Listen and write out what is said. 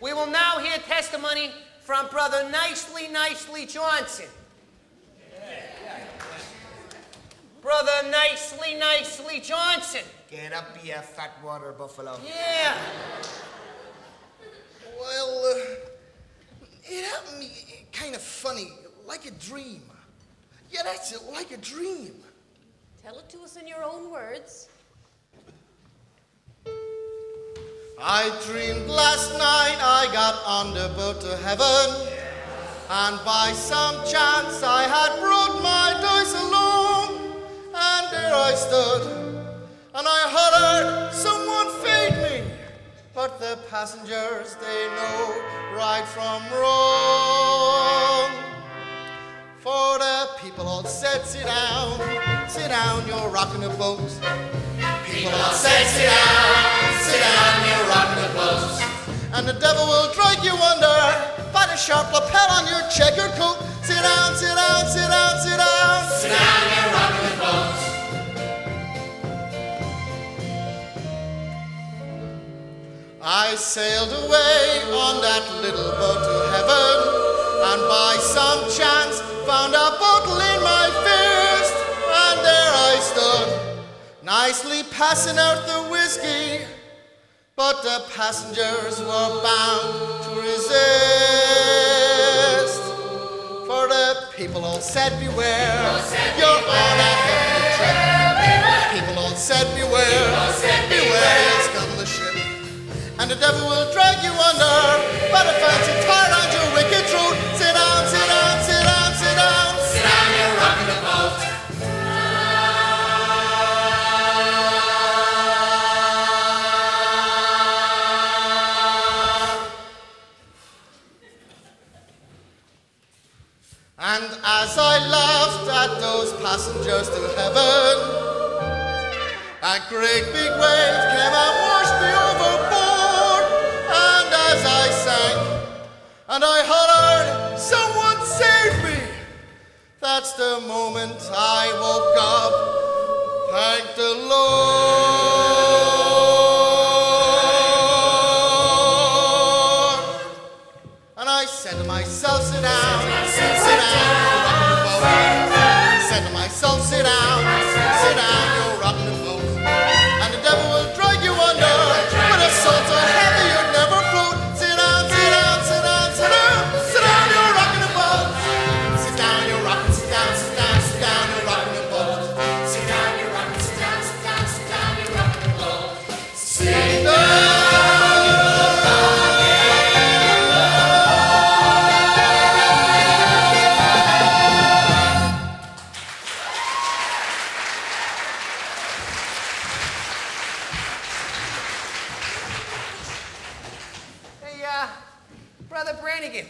We will now hear testimony from Brother Nicely Johnson. Brother Nicely Johnson. Get up, you fat water buffalo. Yeah. Well, it happened to me kind of funny, like a dream. Yeah, that's it, like a dream. Tell it to us in your own words. I dreamed last night I got on the boat to heaven, and by some chance I had brought my dice along, and there I stood, and I hollered, someone feed me, but the passengers, they know right from wrong. For the people all said, sit down, you're rocking the boat. People all said, sit down, you're rocking the boat. And the devil will drag you under by the sharp lapel on your checkered coat. Sit down, sit down, sit down, sit down. Sit down, you're rocking the boat. I sailed away on that little boat to heaven, and by some chance found a bottle in my fist, and there I stood, nicely passing out the whiskey, but the passengers were bound to resist. For the people all said, beware, you're on a heavy trip. People all said, beware, beware, you'll scuttle the ship. And the devil will drag you under by the fancy tie around your wicked throat. Sit down, sit down, sit down, sit down. Sit down, you're rocking the boat. And as I laughed at those passengers to heaven, a great big wave came and washed me overboard. And as I sank, and I hollered, someone save me, that's the moment I woke up. Thank the Lord. And I said to myself, sit down, sit down, you're rocking the boat. I said to myself, sit down, you're rocking the boat. And the devil will drag you under with a salt so heavy you'd never float. Sit down, sit down, sit down, sit down, sit down, you're rocking the boat. Sit down, you're rocking, sit down, sit down, sit down, you're rocking the boat. Sit down, you're rocking, sit down, sit down, sit down, you're rocking the boat. Sit down. Brother Brannigan,